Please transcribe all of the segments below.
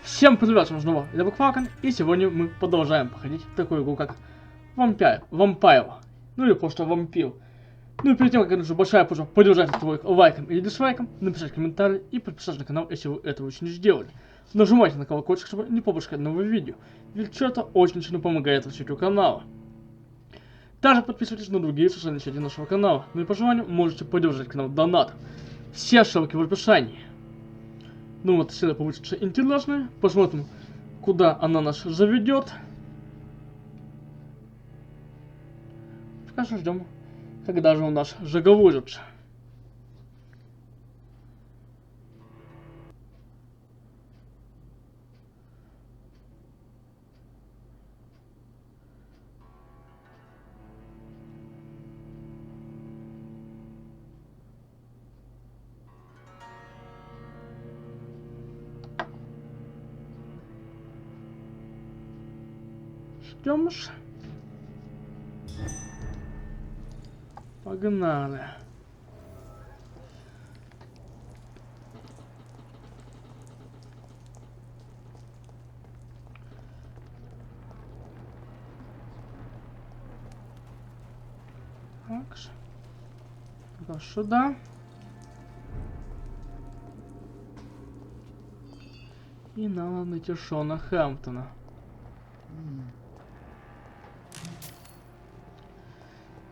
Всем привет, снова я Falcon, и сегодня мы продолжаем проходить такую игру, как Vampyr, ну или просто Vampyr. Ну и перед тем, как конечно, большая просьба поддержать этот ролик лайком или дизлайком, написать комментарий и подписаться на канал, если вы этого еще не сделали. Нажимайте на колокольчик, чтобы не пропускать новые видео, ведь это очень сильно помогает развитию канала. Также подписывайтесь на другие социальные сети нашего канала, ну и по желанию можете поддержать канал донатом. Все ссылки в описании. Ну вот, серия получится интересная. Посмотрим, куда она нас заведет. Пока что ждем, когда же у нас заговорится. Ждем. Погнали. Так. Да, сюда. И надо найти Шона Хэмптона.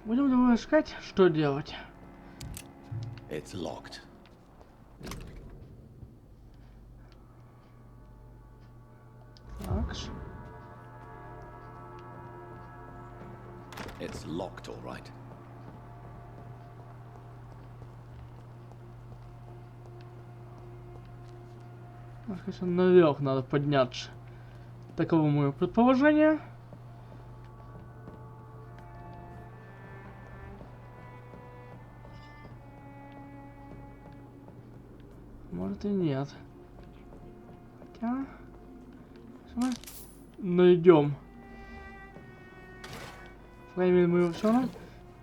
Будем его искать, что делать? It's locked. Так. It's locked, all right. Конечно, наверх надо подняться. Таково мое предположение. Может и нет. Хотя... Найдем. Время мы его все равно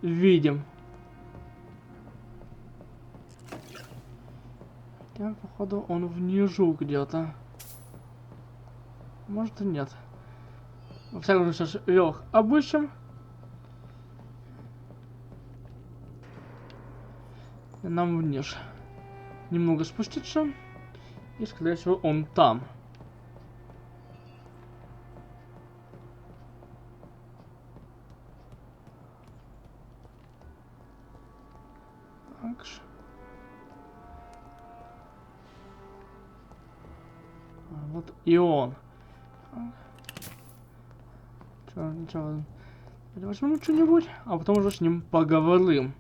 видим. Хотя, походу, он внизу где-то. Может и нет. Во всяком случае, сейчас вверх обыщем. И нам вниз. Немного спуститься. И, скорее всего, он там. Так. Вот и он. Чё, возьмем что-нибудь, а потом уже с ним поговорим.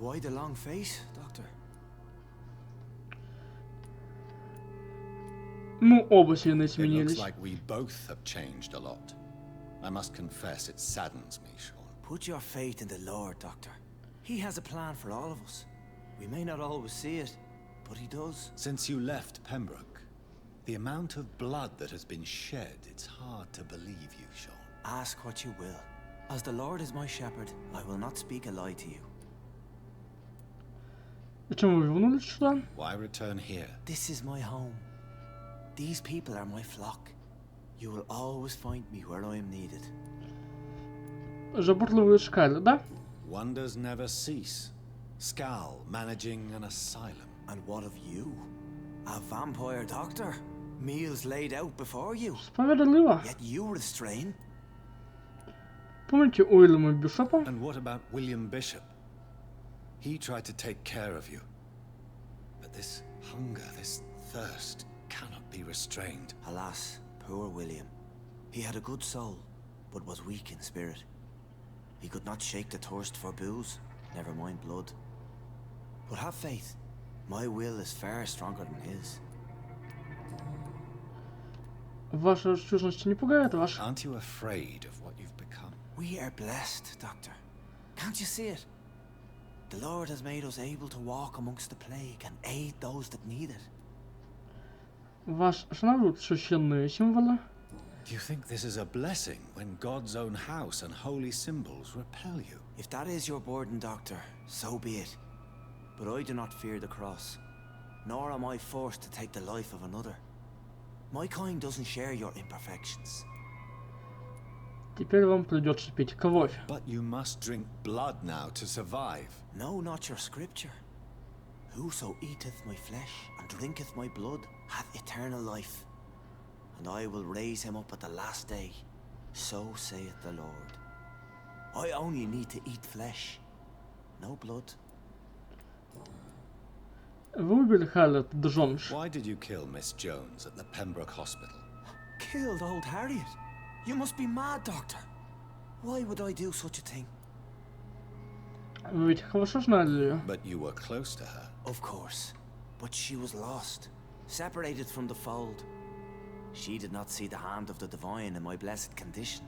Why the long face, Doctor? Ну, оба сильно It looks изменились. like we both have changed a lot. I must confess, it saddens me, Sean. Put your faith in the Lord, Doctor. He has a plan for all of us. We may not always see it, but he does. Since you left Pembroke, the amount of blood that has been shed, it's hard to believe you, Sean. Ask what you will. As the Lord is my shepherd, I will not speak a lie to you. Почему вы вернулись сюда? Why return here? This is my home. These people are my flock. You will always find me where I am needed. Заботливые искали, да? Wonders never cease. Skal managing an asylum. And what of you? A vampire doctor? Meals laid out before you. Справедливо. Yet you restrain. Помните Уильяма Бишопа? And what about William Bishop? He tried to take care of you. But this hunger, this thirst, cannot be restrained. Alas, poor William. He had a good soul, but was weak in spirit. He could not shake the thirst for booze, never mind blood. But have faith. My will is far stronger than his. Ваши чувственности не пугают вас? Aren't you afraid of what you've become? We are blessed, Doctor. Can't you see it? The Lord has made us able to walk amongst the plague and aid those that need it. Вас останавливают священные символы? Do you think this is a blessing when God's own house and holy symbols repel you? If that is your burden, Doctor, so be it. But I do not fear the cross. nor am I forced to take the life of another. My kind doesn't share your imperfections. Теперь вам придется пить кровь. But you must drink blood now to survive. No, not your scripture. Whoso eateth my flesh and drinketh my blood hath eternal life, and I will raise him up at the last day. So saith the Lord. I only need to eat flesh, no blood. Вы убили Харлет Джонш. Why did you kill Miss Jones at the Pembroke Hospital? Killed old Harriet? You must be mad, Doctor. Why would I do such a thing? Вы ведь хорошо знали ее. But you were close to her. Of course. But she was lost, separated from the fold. She did not see the hand of the divine in my blessed condition.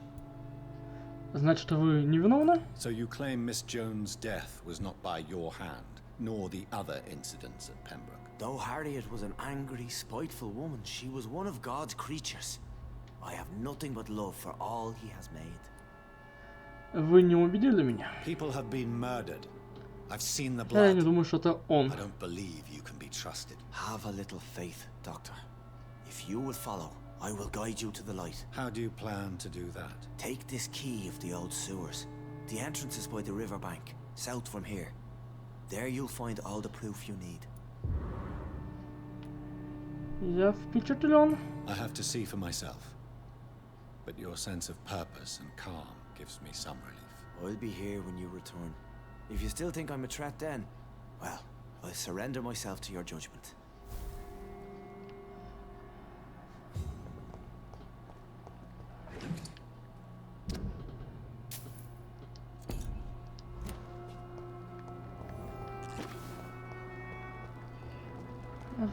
Значит, вы невиновны? So you claim Miss Jones' death was not by your hand, nor the other incidents at Pembroke? Though Harriet was an angry, spiteful woman, she was one of God's creatures. I have nothing but love for all he has made. Вы не убедили меня. People have been murdered. I've seen the Я не blood. думаю, что это он. I don't believe you can be trusted. Have a little faith, Doctor. If you will follow, I will guide you to the light. How do you plan to do that? Take this key of the old sewers. The entrance is by the riverbank, south from here. There you'll find all the proof you need. Я впечатлен. I have to see for myself. But your sense of purpose and calm gives me some relief. I'll be here when you return. If you still think I'm a threat then, well, I'll surrender myself to your judgment.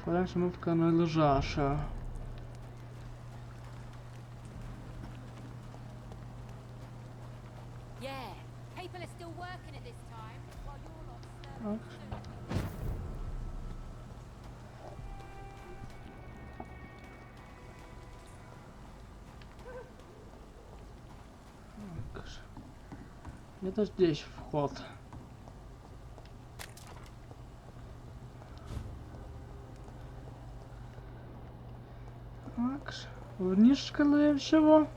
Раньше мы в канале Жаша. Yeah, people are still working at this time while you're not. Это здесь вход. Так, вниз, скорее всего.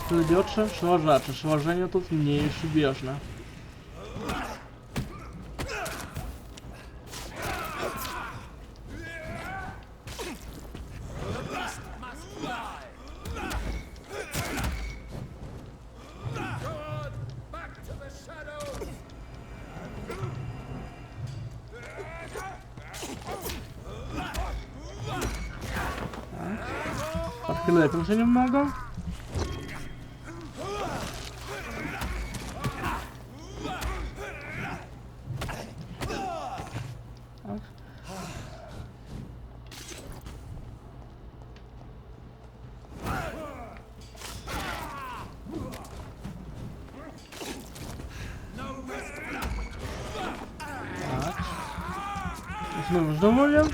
Придется сражаться. Сражение тут неизбежно. Подкрепимся немного. Так. Снова здоровье.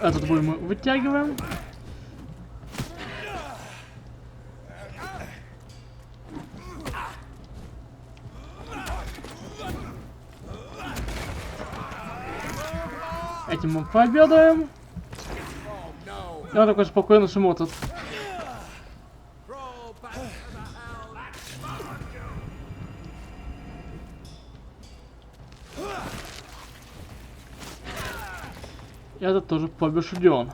Этот бой мы вытягиваем. Этим мы пообедаем. И он такой спокойно смотрит. И этот тоже побежден.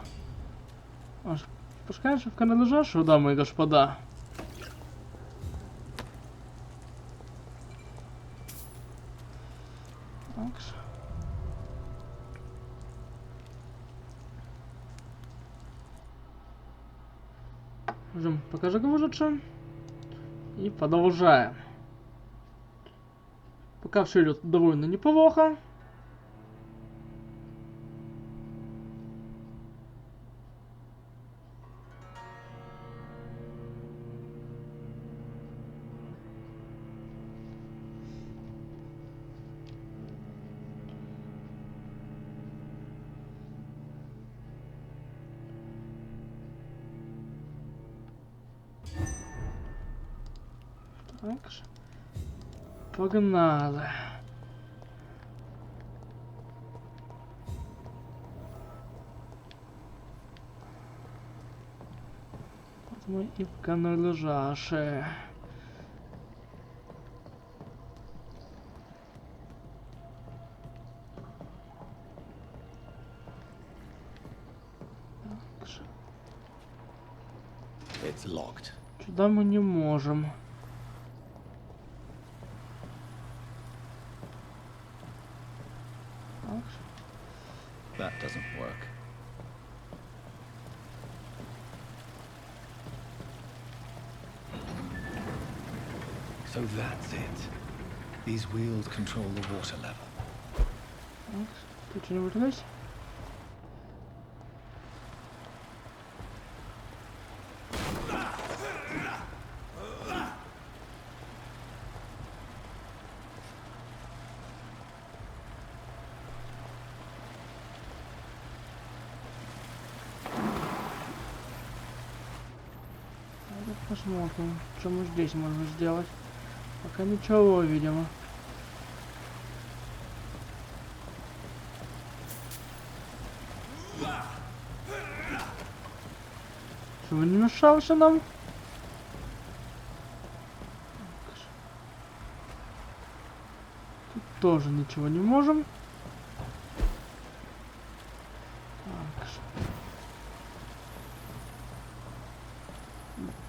Спускаемся в канализацию, дамы и господа. Так. Ждем, пока загрузится. И продолжаем. Пока все идет довольно неплохо. Так же. Погнали. Вот мы и в канализации. Так же. It's locked. Сюда мы не можем. Так же. That doesn't work. So that's it. These wheels control the water level. Так, тут что-нибудь есть? Посмотрим, что мы здесь можем сделать. Пока ничего, видимо. Чтобы не мешался нам. Тут тоже ничего не можем. Так.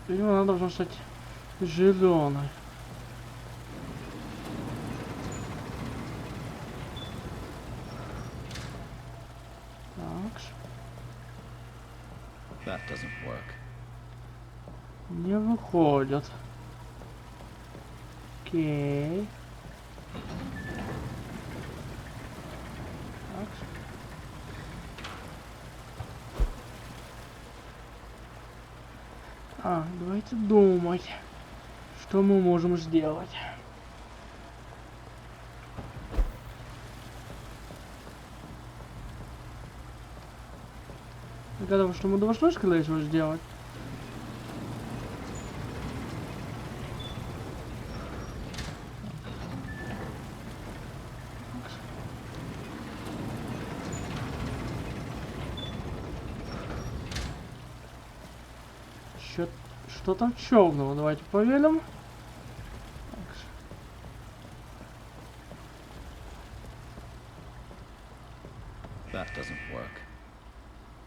Видимо, она должна стать зеленой. Так. That doesn't work. Не выходит. Окей. Так. Давайте думать, что мы можем сделать. Догадываюсь, что мы должны, скорее всего, сделать. Что там щелкнуло? Давайте проверим. That doesn't work.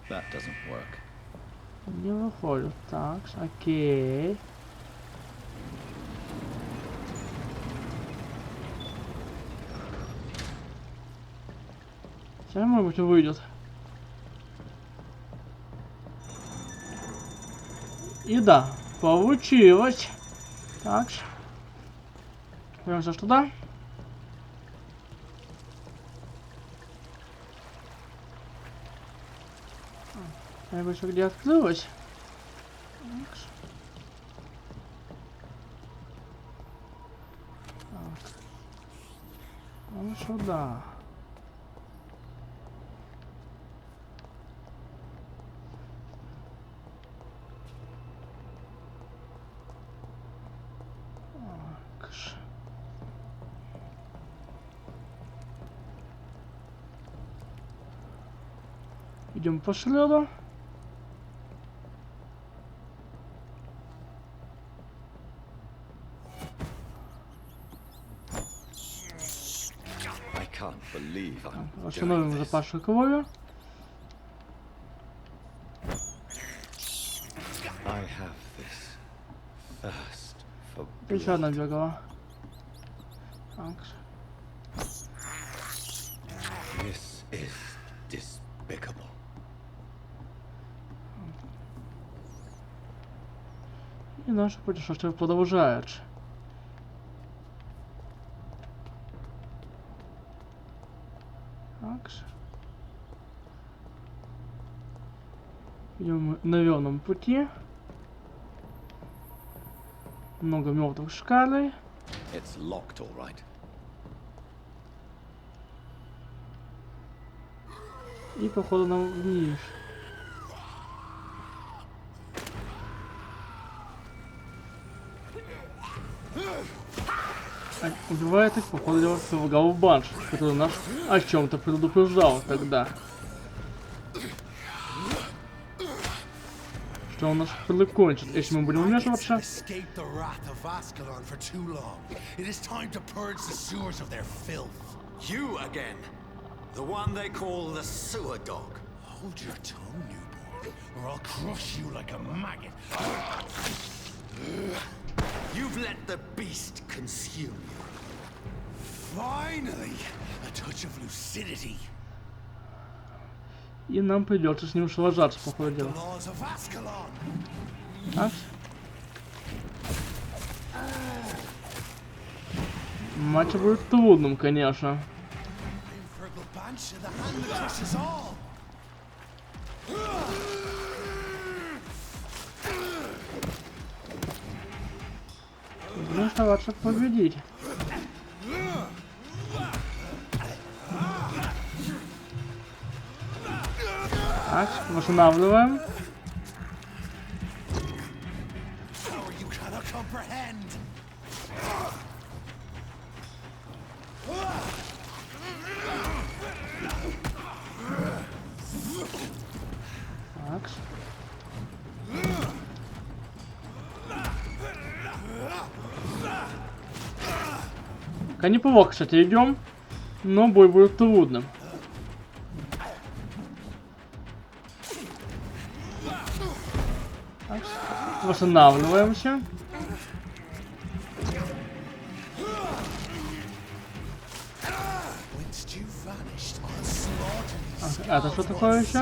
That doesn't work. Не выходит. Так, окей. Сейчас, может быть, выйдет. И да, получилось. Так. Вернемся туда. Я бы еще где открылось. Так. Ну сюда. Идем по следу. Восстановим запасы крови. Еще одна бегала. Так. This is despicable. И наше путешествие продолжается. Так. Идем мы на верном пути. Много мертвых шкалей. It's locked, all right. И походу нам вниз. Убивает их, походу, в банш, который нас о чем-то предупреждал тогда. Что он нас прикончит, если мы будем вмешиваться. You again, the one they call the sewer dog. Hold your tongue, newborn, or I'll crush you like a maggot. You've let the beast consume you. Finally, a touch of lucidity. И нам придется с ним сражаться, по ходу дела. Так. Матч будет трудным, конечно. Будем стараться победить. Так, восстанавливаем. Так. Пока неплохо, кстати, идем, но бой будет трудным. Так. Восстанавливаемся. А это что такое еще?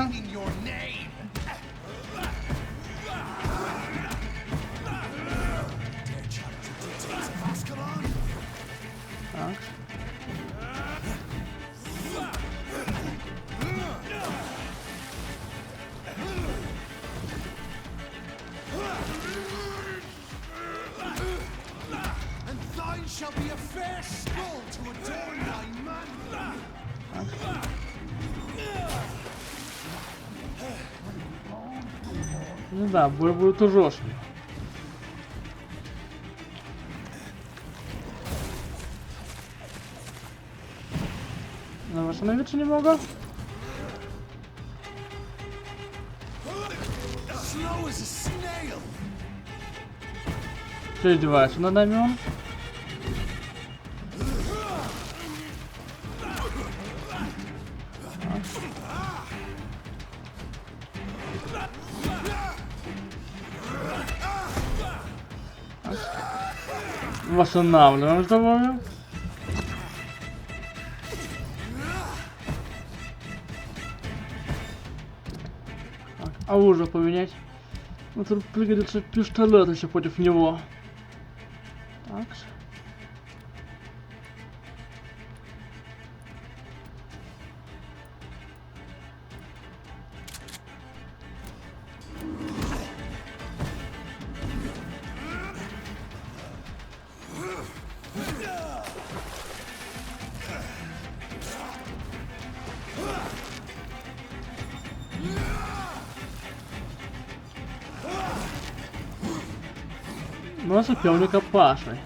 Так. Ну да, бой будет ужасный. Надо восстановиться немного. Что издевается над нами он? Восстанавливаем здоровье. Так, оружие поменять. Вот тут пригодится пистолет еще против него. Так. Но соперник опасный.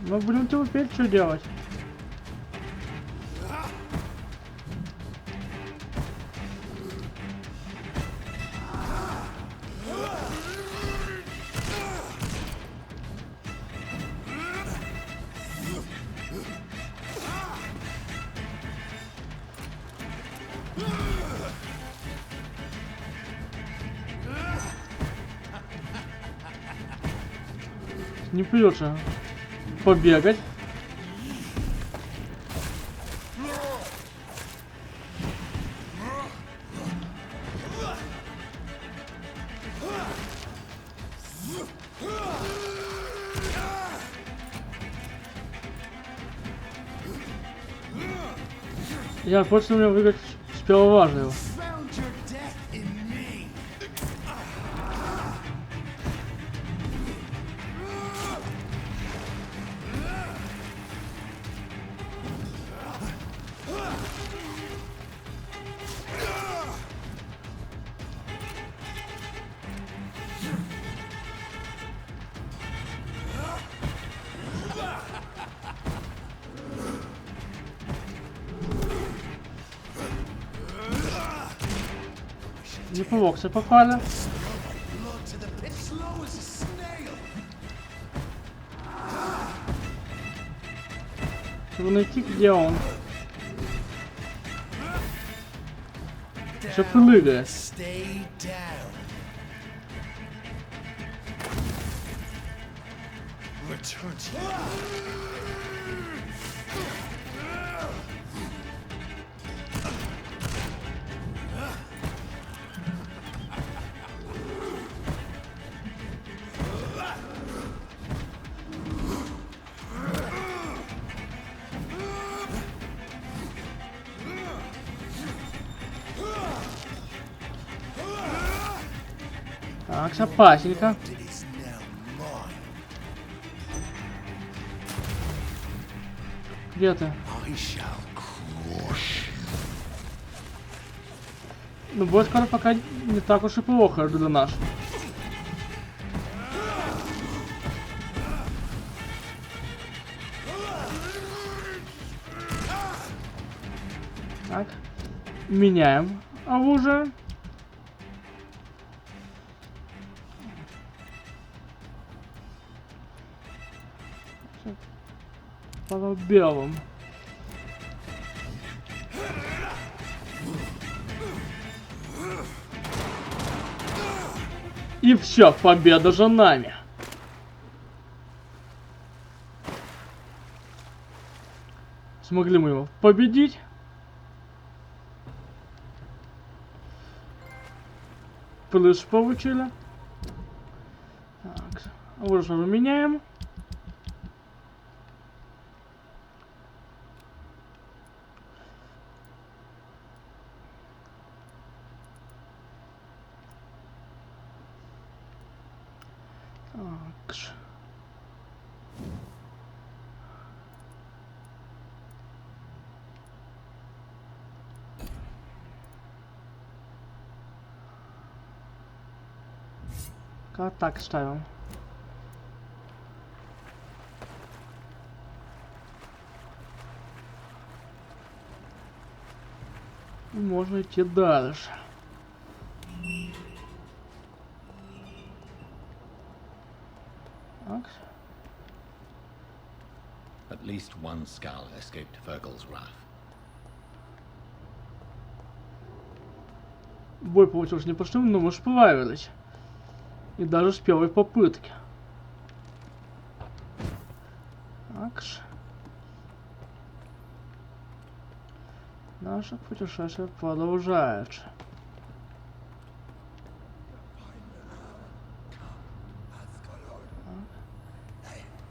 Мы будем терпеть, что делать. Не придется побегать. Я просто меня выиграть с первого раза его. Не по Воксу попали. Blood to the pit, slow as a snail. Чтобы найти, где он. Еще прыгает. Stay down. Return to Так, опасненько. It is now mine. Где ты? I shall crush you. Ну, бой скоро пока не так уж и плохо для нас. Так. Меняем оружие. По белым. И все, победа за нами. Смогли мы его победить. Плюс получили. Так, оружие меняем. Так. Как так ставим? Можно идти дальше. Так. At least one skull escaped Fergal's wrath. Бой получился непростым, но мы справились. И даже с первой попытки. Так. Наше путешествие продолжается.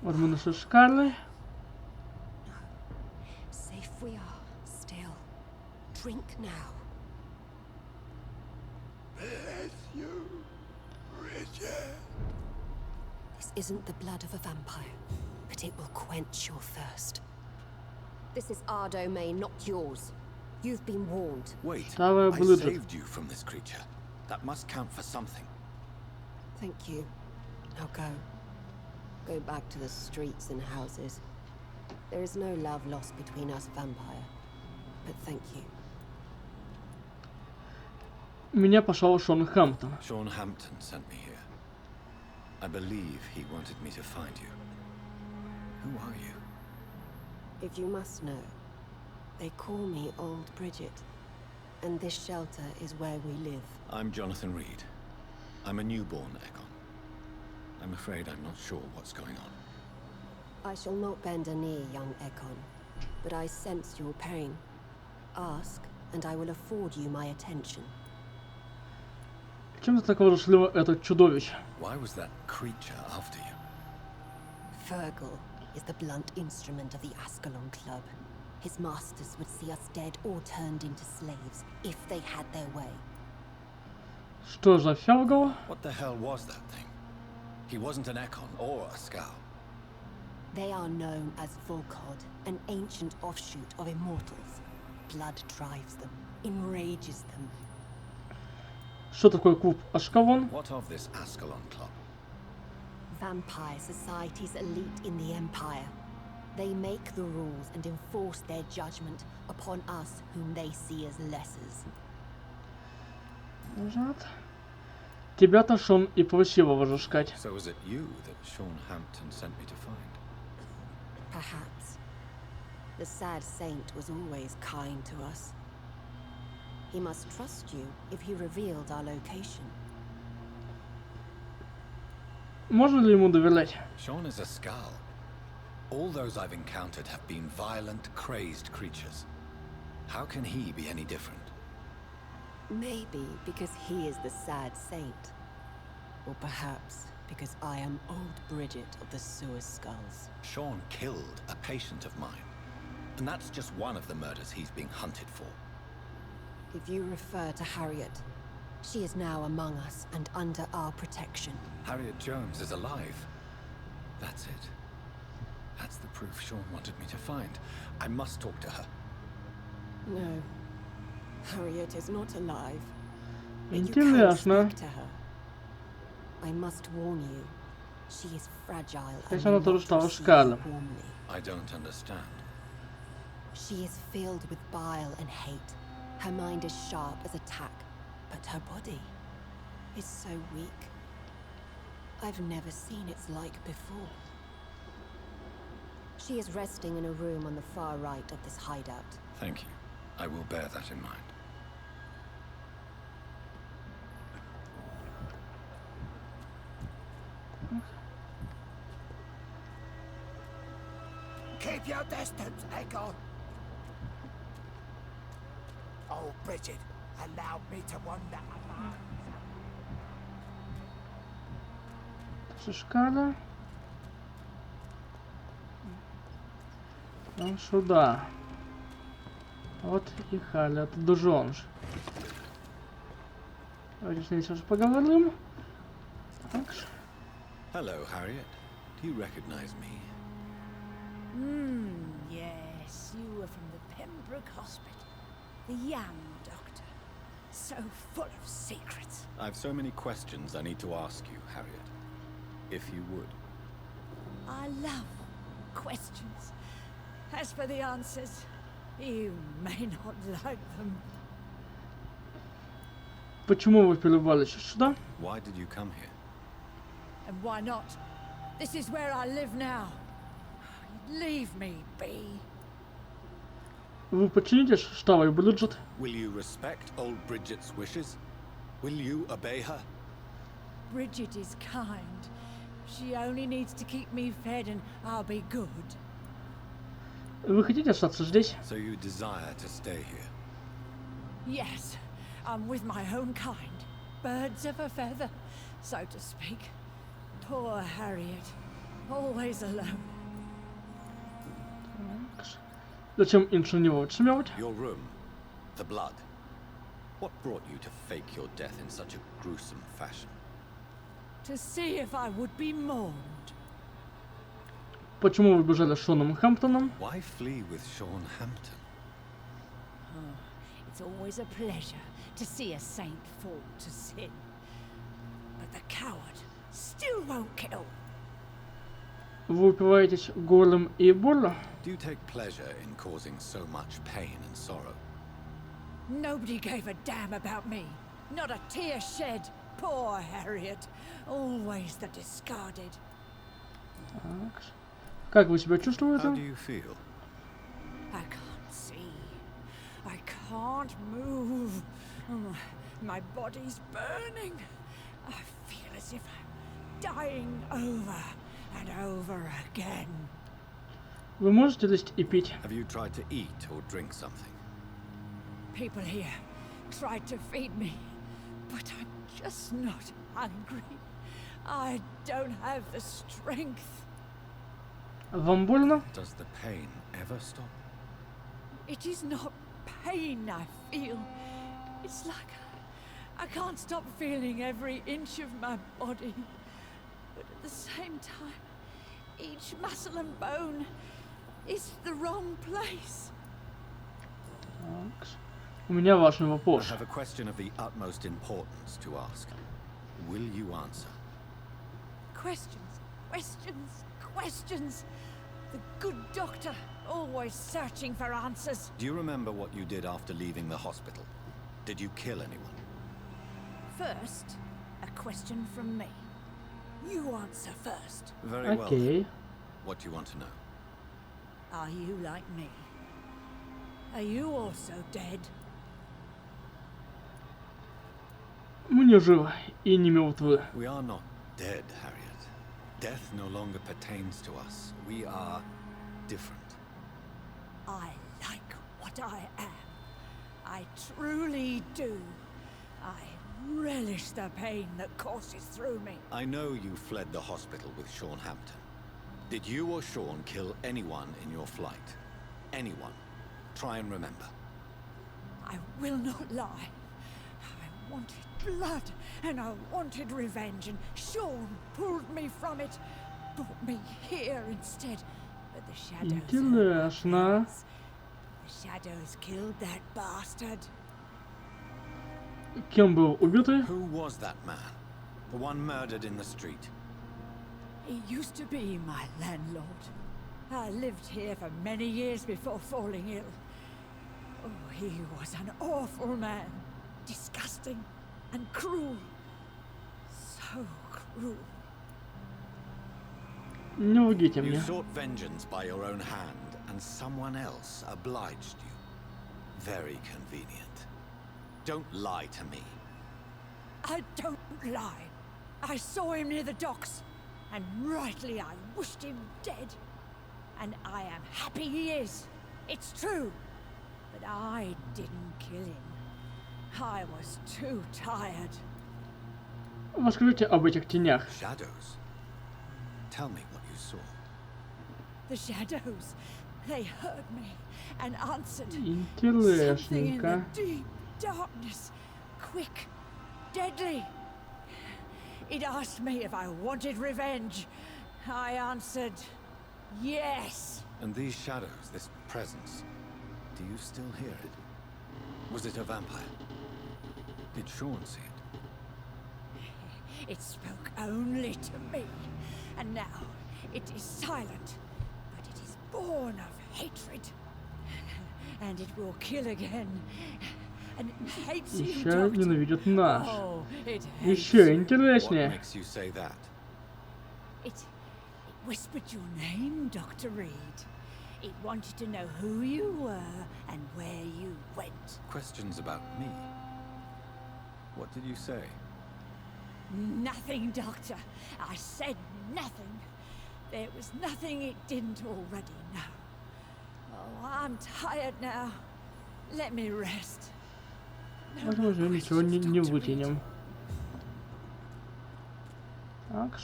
Вот мы нашли Скарлей. Safe we are, still. Drink now. This isn't the blood of a vampire, but it will quench your thirst. This is our domain, not yours. You've been warned. Wait, Давай I ближе. saved you from this creature. That must count for something. Thank you. Now go. Go back to the streets and houses. There is no love lost between us, vampire. But thank you. Меня пошел Шон Хэмптон. Sean Hampton sent me here. I believe he wanted me to find you. Who are you? If you must know, they call me Old Bridget. And this shelter is where we live. I'm Jonathan Rid. I'm a newborn Ekon. I'm afraid I'm not sure what's going on. I shall not bend a knee, young Ekon. But I sense your pain. Ask, and I will afford you my attention. Чем ты так вооружила это чудовище? Why was that creature after you? Fergal is the blunt instrument of the Ascalon Club. His masters would see us dead or turned into slaves if they had their way. Что за Фелгал? What the hell was that thing? He wasn't an Ekon or a Skull. They are known as Volkod, an ancient offshoot of immortals. Blood drives them, enrages them. Что такое клуб Аскалон? What of this Ascalon Club? Vampire society's elite in the Empire. They make the rules and enforce their judgment upon us whom they see as lessers. Лежат. Тебя-то Шон и просил разыскать. So was it you that Sean Hampton sent me to find? Perhaps. The sad saint was always kind to us. He must trust you if he revealed our location. Можно ли ему доверять? Sean is a Skal. All those I've encountered have been violent, crazed creatures. How can he be any different? Maybe because he is the sad saint. Or perhaps because I am old Bridget of the Sewer Skulls. Sean killed a patient of mine. And that's just one of the murders he's being hunted for. If you refer to Harriet, she is now among us and under our protection. Harriet Jones is alive. That's it. That's the proof Sean wanted me to find. I must talk to her. No. Harriet is not alive. But you can Интересно. speak to her. I must warn you. She is fragile Если and она will тоже not стала receive Скалом. you warmly. I don't understand. She is filled with bile and hate. Her mind is sharp as a tack, but her body is so weak. I've never seen its like before. She is resting in a room on the far right of this hideout. Thank you. I will bear that in mind. Keep your distance, Echo. Oh, Bridget, allow me to wander alone. Шишкада. Ну, сюда. Вот и Халет Джонж. Давайте с ней сейчас поговорим. Так. Hello, Harriet. Do you recognize me? Yes, you were from the Pembroke Hospital. The young doctor. So full of secrets. I've so many questions I need to ask you, Harriet. If you would. I love questions. As for the answers, you may not like them. Почему вы перебрались сюда? Why did you come here? And why not? This is where I live now. Leave me be. Вы подчинитесь старой Бриджит? Will you respect old Bridget's wishes? Will you obey her? Bridget is kind. She only needs to keep me fed and I'll be good. Вы хотите остаться здесь? So you desire to stay here? Yes, I'm with my own kind. Birds of a feather, so to speak. Poor Harriet. Always alone. Зачем инженировать смерть? Your room, the blood. What brought you to fake your death in such a gruesome fashion? To see if I would be mourned. Почему вы бежали с Шоном Хэмптоном? Why flee with Sean Hampton? It's always a pleasure to see a saint fall to sin. But the coward still won't kill. Вы упиваетесь голем и болью? Do you take pleasure in causing so much pain and sorrow? Nobody gave a damn about me. Not a tear shed. Poor Harriet. Always the discarded. Так. Как вы себя How чувствуете? do you feel? I can't see. I can't move. My body's burning. I feel as if I'm dying over and over again. Вы можете есть и пить? Have you tried to eat or drink something? People here tried to feed me, but I'm just not hungry. I don't have the strength. Вам больно? Does the pain ever stop? It is not pain I feel. It's like I can't stop feeling every inch of my body. But at the same time, each muscle and bone is the wrong place. Так. У меня важный I вопрос. have a question of the utmost importance to ask. Will you answer? Questions, questions, questions. The good doctor, always searching for answers. Do you remember what you did after leaving the hospital? Did you kill anyone? First, a question from me. You answer first. Very well. Окей. What do you want to know? Are you like me? Are you also dead? Мы не живы и не мертвы. We are not dead, Harriet. Death no longer pertains to us. We are different. I like what I am. I truly do. I relish the pain that courses through me. I know you fled the hospital with Sean Hampton. Did you or Sean kill anyone in your flight? Anyone? Try and remember. I will not lie. I wanted blood, and I wanted revenge, and Sean pulled me from it, brought me here instead. But the shadows... Интересно. The shadows killed that bastard. Кем был убитый? Who was that man? The one murdered in the street? He used to be my landlord. I lived here for many years before falling ill. Oh, he was an awful man. Disgusting and cruel. So cruel. Не лгите You мне. sought vengeance by your own hand, and someone else obliged you. Very convenient. Don't lie to me. I don't lie. I saw him near the docks, and rightly I wished him dead. And I am happy he is. It's true. But I didn't kill him. I was too tired. Расскажите об этих тенях. Shadows? Tell me what you saw. The shadows, they heard me and answered. Something in Интересненько. the deep darkness, quick, deadly. It asked me if I wanted revenge. I answered, yes. And these shadows, this presence, do you still hear it? Was it a vampire? Did Sean see it? It spoke only to me, and now it is silent, but it is born of hatred. And it will kill again. And it hates you, Еще Doctor. ненавидит нас. Oh, it hates Еще you. What интереснее. makes you say that? It whispered your name, Dr. Reed. It wanted to know who you were and where you went. Questions about me? What did you say? Nothing, Doctor. I said nothing. There was nothing it didn't already know. Oh, I'm tired now. Let me rest. No Возможно, more ничего не questions, Dr. Reed. вытянем. Так.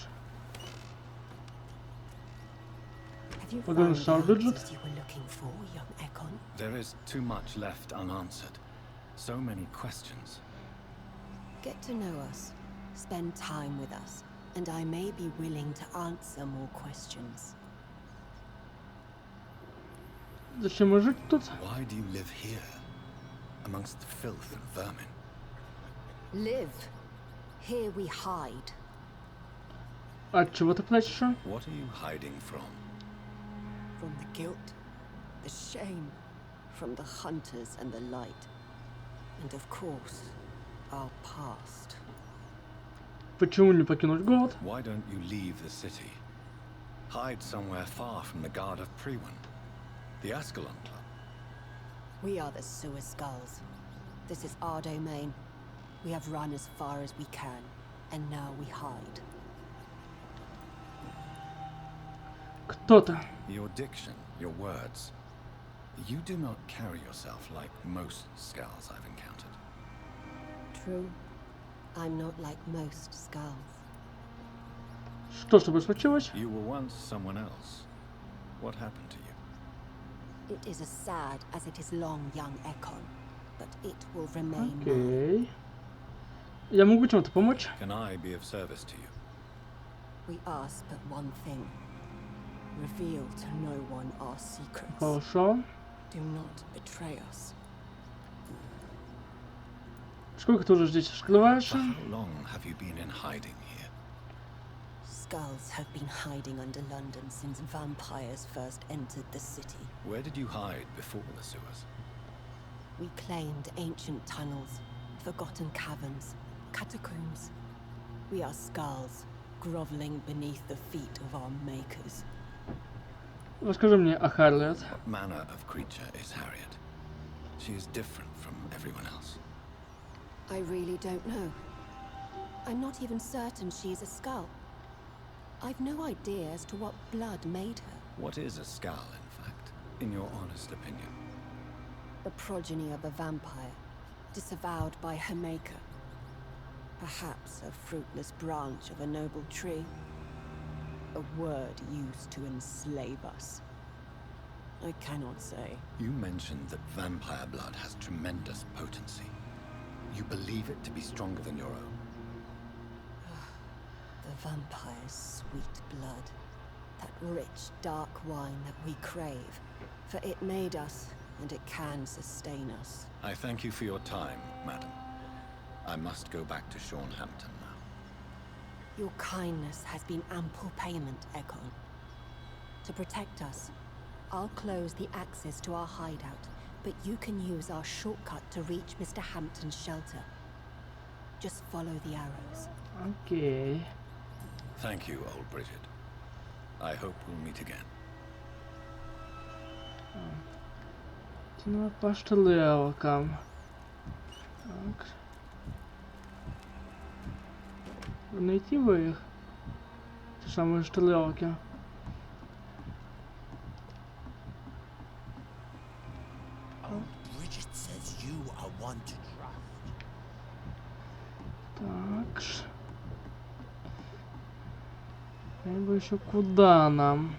Have you We're gonna found the salvage it. answers you were looking for, young Ekon? There is too much left unanswered. So many questions. Get to know us, spend time with us, and I may be willing to answer more questions. Зачем мы жить тут? Why do you live here? Amongst the filth and vermin? Live. Here we hide. От чего ты прячешься? What are you hiding from? From the guilt, the shame, from the hunters and the light. And of course, our past. Почему не покинуть город? Why don't you leave the city? Hide somewhere far from the guard of Priwen. The Askalon Club. We are the Sewer Skulls. This is our domain. We have run as far as we can, and now we hide. Кто ты? Your diction, your words. You do not carry yourself like most skulls I've encountered. True. I'm not like most Skulls. Что с тобой случилось? You were once someone else. What happened to you? It is as sad as it is long, young Ekon, but it will remain. Окей. Я могу чем-то помочь? Can I be of service to you? We ask but one thing. Reveal to no one our secrets. Хорошо. Do not betray us. Сколько ты уже здесь скрываешься? For how long have you been in hiding here? Skulls have been hiding under London since vampires first entered the city. Where did you hide before the sewers? We claimed ancient tunnels, forgotten caverns, catacombs. We are skulls, groveling beneath the feet of our makers. Расскажи мне о Harriet. Manner of creature is Harriet. She is different from everyone else. I really don't know. I'm not even certain she's a skull. I've no idea as to what blood made her. What is a skull, in fact, in your honest opinion? The progeny of a vampire, disavowed by her maker. Perhaps a fruitless branch of a noble tree. A word used to enslave us. I cannot say. You mentioned that vampire blood has tremendous potency. You believe it to be stronger than your own? The vampire's sweet blood. That rich, dark wine that we crave. For it made us, and it can sustain us. I thank you for your time, madam. I must go back to Shornhampton now. Your kindness has been ample payment, Ekon. To protect us, I'll close the access to our hideout, but you can use our shortcut to reach Mr. Hampton's shelter. Just follow the arrows. Окей. Thank you, old Bridget. I hope we'll meet again. Ну, по штрелкам. Так. Найти бы их. Те самые штрелки. Old Bridget says you are one to trust. Так. Либо еще куда нам?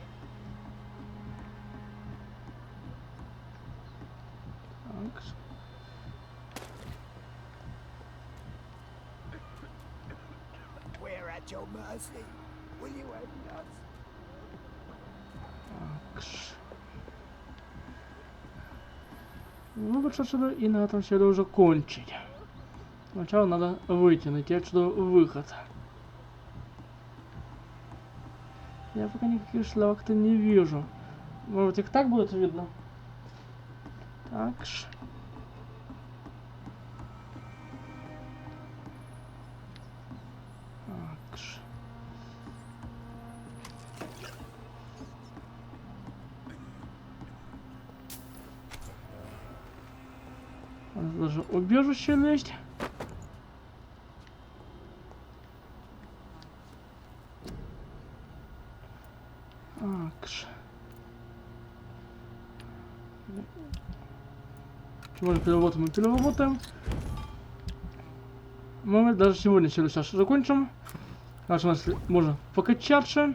Так. We're at your mercy. Will you end us? Так. Ну, лучше отсюда и на этом все это уже кончить. Сначала надо выйти, найти отсюда выход. Я пока никаких шлях-то не вижу. Может, их так будет видно? Так. Так. У нас даже убежище есть. Сегодня мы переработаем. Мы даже сегодня серию сейчас закончим. Значит, у нас можно покачаться.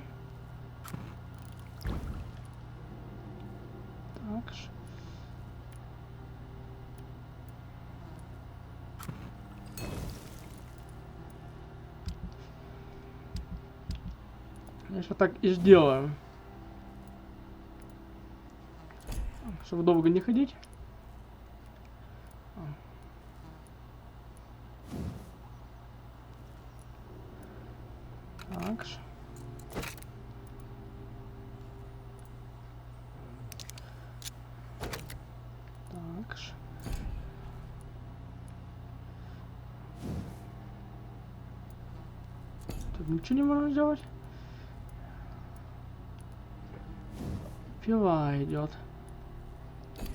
Так. Я сейчас так и сделаю. Чтобы долго не ходить. Так. Так. Тут ничего не можем сделать. Пила идет.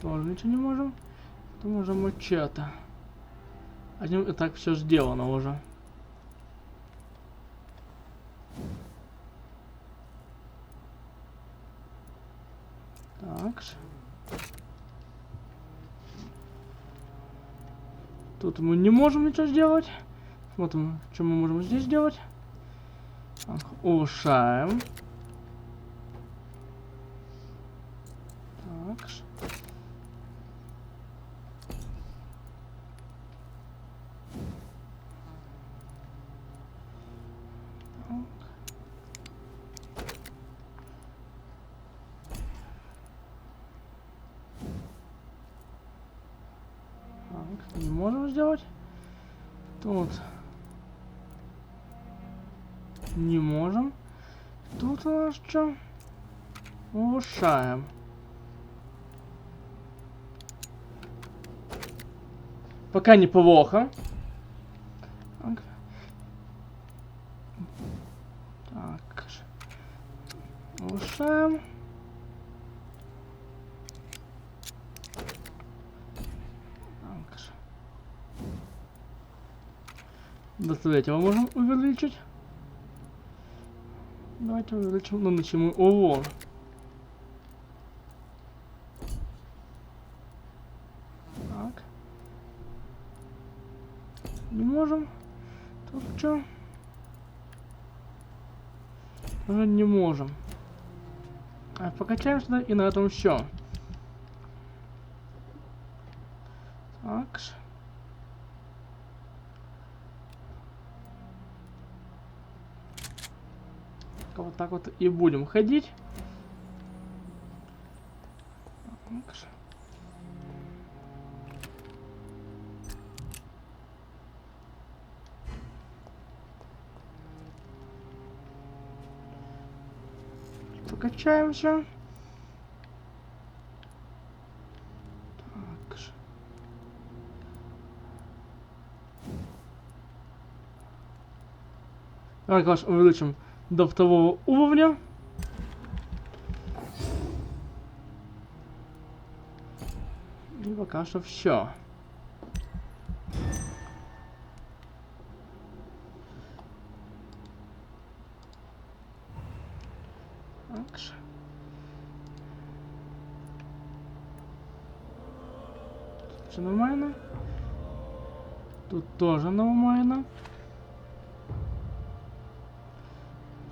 Тоже ничего не можем. То можем мачете. Одним и так все сделано уже. Так. Тут мы не можем ничего сделать. Смотрим, что мы можем здесь сделать. Так, улучшаем. Так. Не можем сделать. Тут не можем. Тут у нас что? Улучшаем. Пока неплохо. Так. Улучшаем. До третьего можем увеличить. Давайте увеличим. Ну, начнем урон. Так. Не можем. Тут что? Уже не можем. А, покачаем сюда, и на этом все. Так. Вот так вот и будем ходить. Так. Покачаемся. Так. Давай, класс, увеличим до второго уровня. И пока что все. Все нормально. Тут тоже нормально.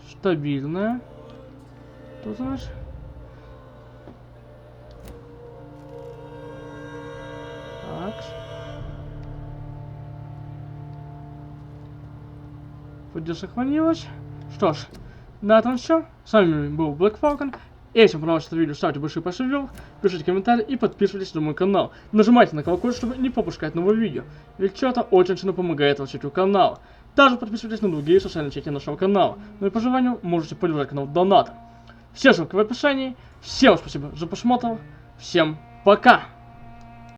Стабильная. Тут знаешь. Так. Вроде сохранилось. Что ж, на этом все. С вами был Black Falcon. Если вам понравилось это видео, ставьте большой пальцы вверх, пишите комментарии и подписывайтесь на мой канал. Нажимайте на колокольчик, чтобы не пропускать новые видео. Ведь это очень сильно помогает развитию канала. Также подписывайтесь на другие социальные сети нашего канала. Ну и по желанию можете поддержать канал донатом. Все ссылки в описании. Всем спасибо за просмотр. Всем пока!